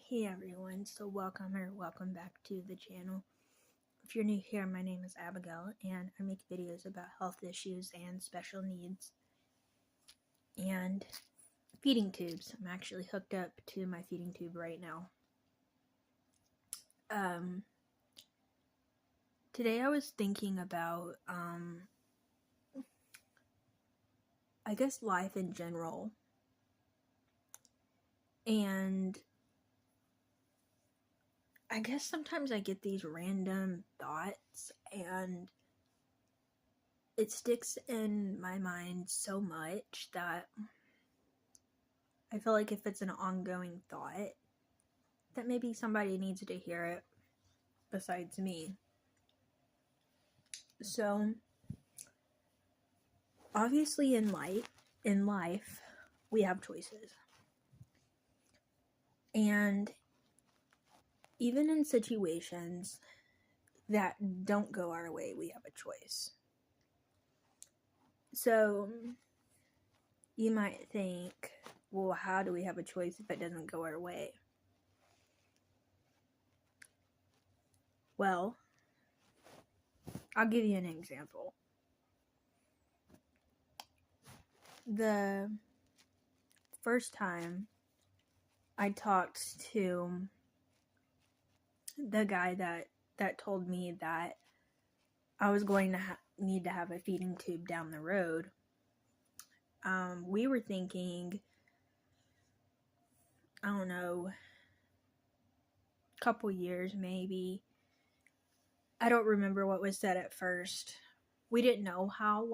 Hey everyone, so welcome back to the channel. If you're new here, my name is Abigail and I make videos about health issues and special needs and feeding tubes. I'm actually hooked up to my feeding tube right now. Today I was thinking about I guess life in general, and I guess sometimes I get these random thoughts and it sticks in my mind so much that I feel like if it's an ongoing thought, that maybe somebody needs to hear it besides me. So, obviously in life, we have choices. And even in situations that don't go our way, we have a choice. So, you might think, well, how do we have a choice if it doesn't go our way? Well, I'll give you an example. The first time I talked to the guy that told me that I was going to need to have a feeding tube down the road, we were thinking, I don't know, a couple years maybe. I don't remember what was said at first. We didn't know how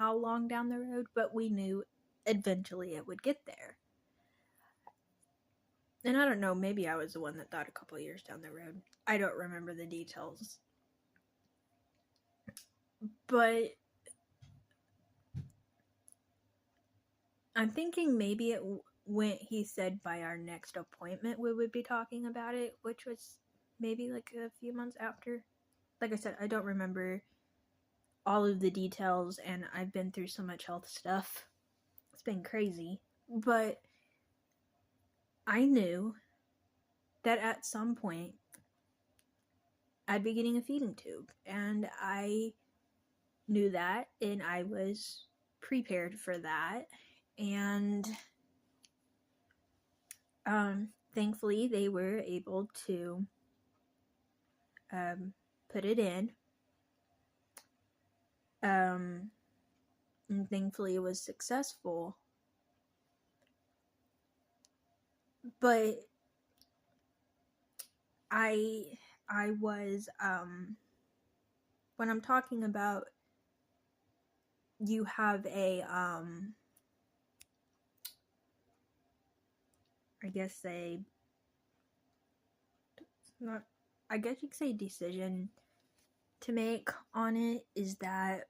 long down the road, but we knew eventually it would get there. And I don't know, maybe I was the one that thought a couple years down the road. I don't remember the details. But I'm thinking maybe he said by our next appointment we would be talking about it, which was maybe like a few months after. Like I said, I don't remember all of the details, and I've been through so much health stuff. It's been crazy. But I knew that at some point I'd be getting a feeding tube, and I knew that, and I was prepared for that. And thankfully they were able to put it in. And thankfully it was successful. But I was when I'm talking about you have a I guess you could say decision to make on it, is that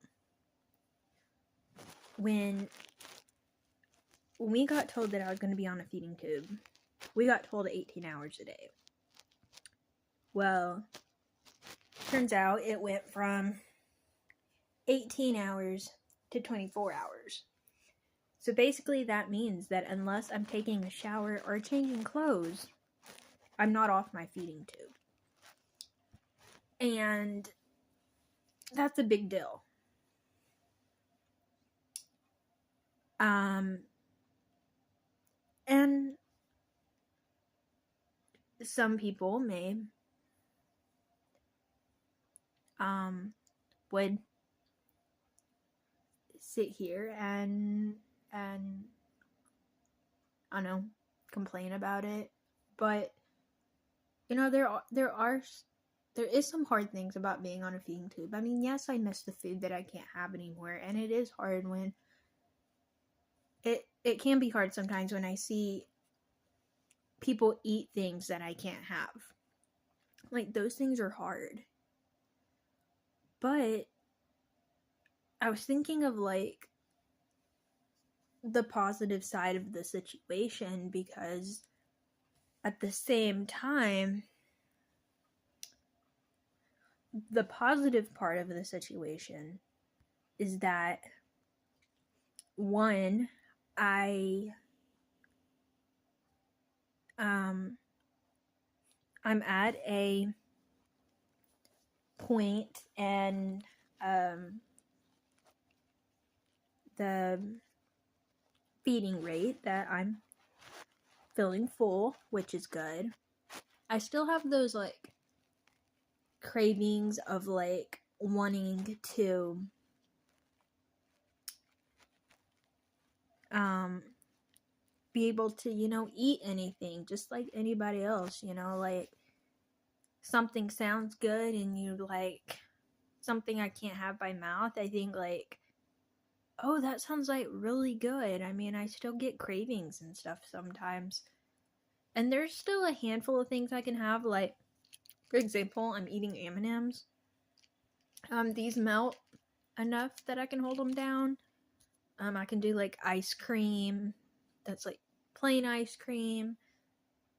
when we got told that I was going to be on a feeding tube, we got told 18 hours a day. Well, turns out it went from 18 hours to 24 hours. So basically that means that unless I'm taking a shower or changing clothes, I'm not off my feeding tube. And that's a big deal. And some people may would sit here and I don't know, complain about it. But you know, there is some hard things about being on a feeding tube. I mean, yes, I miss the food that I can't have anymore, and it is hard when it can be hard sometimes when I see people eat things that I can't have. Like, those things are hard. But I was thinking of like the positive side of the situation, because at the same time, the positive part of the situation is that, one, I I'm at a point and the feeding rate that I'm feeling full, which is good. I still have those like cravings of like wanting to be able to, eat anything just like anybody else, like something sounds good and you like something I can't have by mouth. I think like, oh, that sounds like really good. I mean, I still get cravings and stuff sometimes. And there's still a handful of things I can have, like, for example, I'm eating M&Ms. These melt enough that I can hold them down. I can do like ice cream that's like plain ice cream.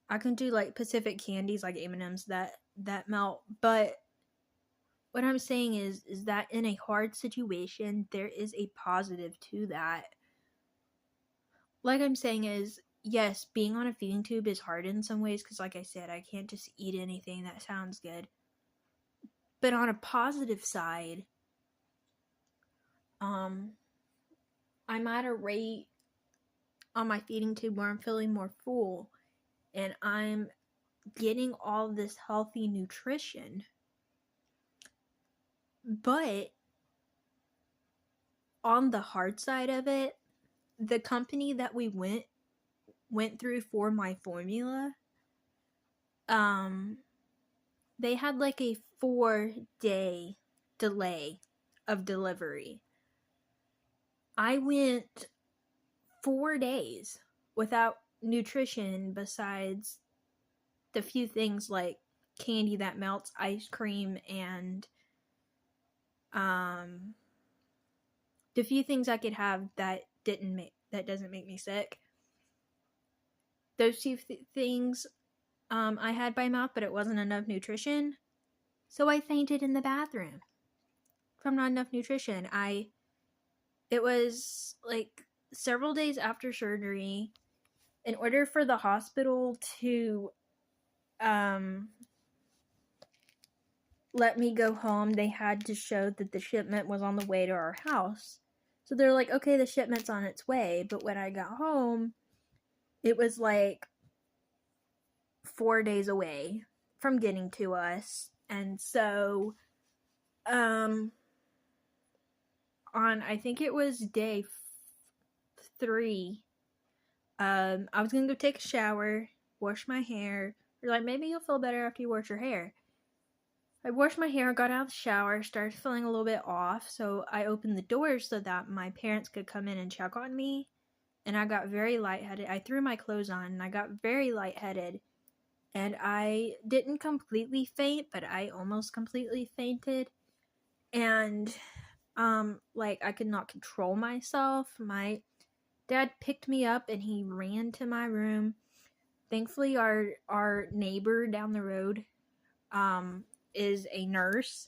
I can do like Pacific candies like M&Ms that melt. But what I'm saying is that in a hard situation, there is a positive to that. Like I'm saying is, yes, being on a feeding tube is hard in some ways because, like I said, I can't just eat anything that sounds good. But on a positive side, I'm at a rate on my feeding tube where I'm feeling more full and I'm getting all this healthy nutrition. But on the hard side of it, the company that we went through for my formula, they had like a 4-day delay of delivery. I went 4 days without nutrition besides the few things like candy that melts, ice cream, and the few things I could have that doesn't make me sick. Those two things I had by mouth, but it wasn't enough nutrition, so I fainted in the bathroom from not enough nutrition. It was like several days after surgery. In order for the hospital to let me go home, they had to show that the shipment was on the way to our house. So they're like, okay, the shipment's on its way. But when I got home, it was like 4 days away from getting to us. And so, on, I think it was day 3, I was gonna go take a shower, wash my hair. They're like, maybe you'll feel better after you wash your hair. I washed my hair, got out of the shower, started feeling a little bit off, so I opened the door so that my parents could come in and check on me, and I got very lightheaded. I threw my clothes on, and I got very lightheaded, and I didn't completely faint, but I almost completely fainted, and, like, I could not control myself. My dad picked me up, and he ran to my room. Thankfully, our neighbor down the road, is a nurse,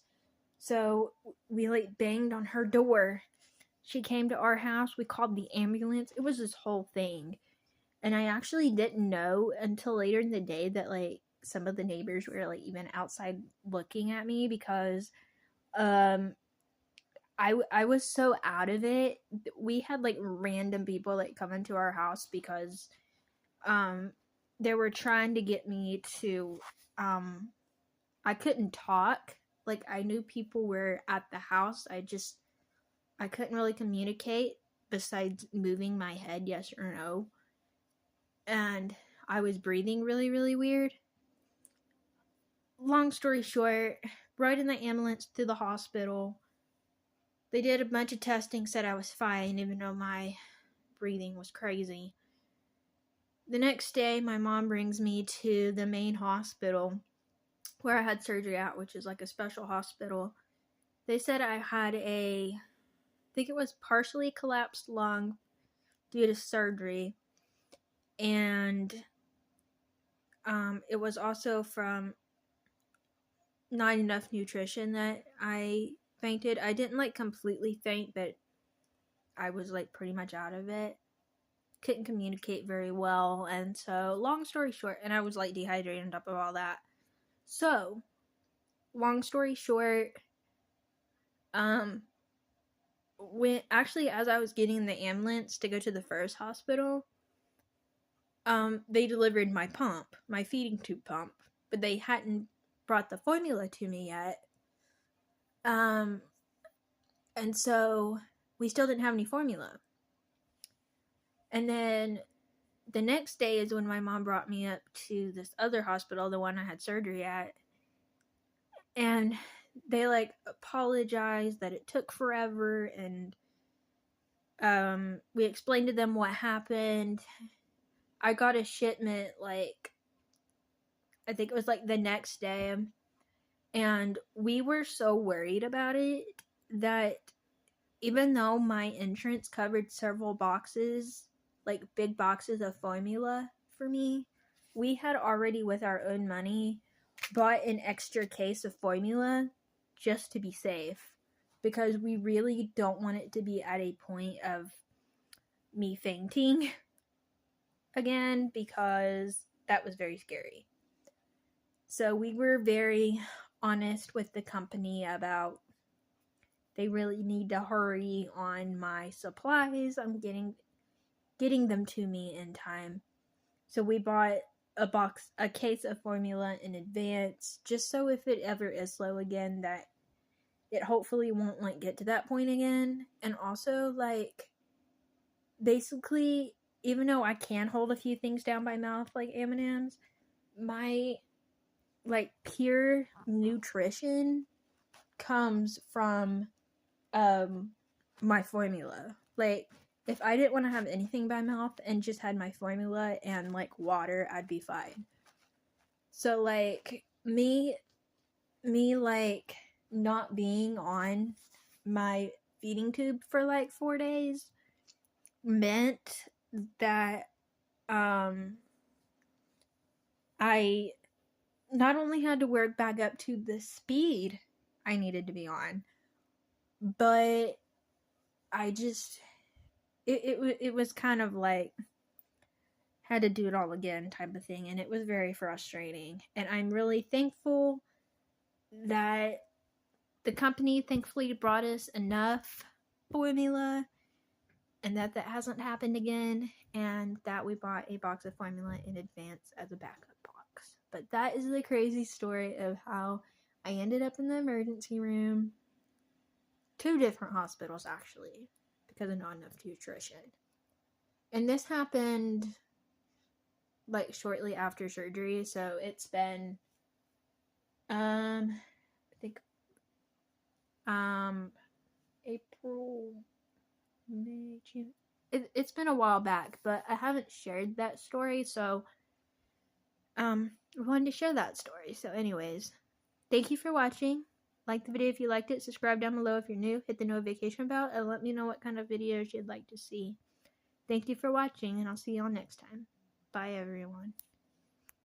so we like banged on her door. She came to our house. We called the ambulance. It was this whole thing, and I actually didn't know until later in the day that like some of the neighbors were like even outside looking at me because I was so out of it. We had like random people like come into our house because they were trying to get me to I couldn't talk. Like, I knew people were at the house. I couldn't really communicate besides moving my head yes or no. And I was breathing really, really weird. Long story short, rode in the ambulance to the hospital. They did a bunch of testing, said I was fine, even though my breathing was crazy. The next day, my mom brings me to the main hospital where I had surgery at, which is like a special hospital. They said I had I think it was partially collapsed lung due to surgery, and it was also from not enough nutrition that I fainted. I didn't like completely faint, but I was like pretty much out of it. Couldn't communicate very well, and so long story short, and I was like dehydrated on top of all that. So, long story short, when actually as I was getting in the ambulance to go to the first hospital, they delivered my pump, my feeding tube pump, but they hadn't brought the formula to me yet. And so we still didn't have any formula. And then the next day is when my mom brought me up to this other hospital, the one I had surgery at. And they like apologized that it took forever, and we explained to them what happened. I got a shipment like I think it was like the next day, and we were so worried about it that even though my insurance covered several boxes, like big boxes of formula for me, we had already with our own money bought an extra case of formula just to be safe, because we really don't want it to be at a point of me fainting again, because that was very scary. So we were very honest with the company about they really need to hurry on my supplies. I'm getting them to me in time. So we bought a case of formula in advance, just so if it ever is slow again, that it hopefully won't like get to that point again. And also, like, basically, even though I can hold a few things down by mouth like M&Ms, my like pure nutrition comes from my formula. Like, if I didn't want to have anything by mouth and just had my formula and like water, I'd be fine. So like me like not being on my feeding tube for like 4 days meant that I not only had to work back up to the speed I needed to be on, but I just it was kind of like had to do it all again type of thing, and it was very frustrating. And I'm really thankful that the company thankfully brought us enough formula, and that hasn't happened again, and that we bought a box of formula in advance as a backup box. But that is the crazy story of how I ended up in the emergency room. 2 different hospitals actually, because of not enough nutrition. And this happened like shortly after surgery, so it's been I think April, May, June. It's been a while back, but I haven't shared that story, so I wanted to share that story. So anyways, thank you for watching. Like the video if you liked it, subscribe down below if you're new, hit the notification bell, and let me know what kind of videos you'd like to see. Thank you for watching, and I'll see you all next time. Bye, everyone.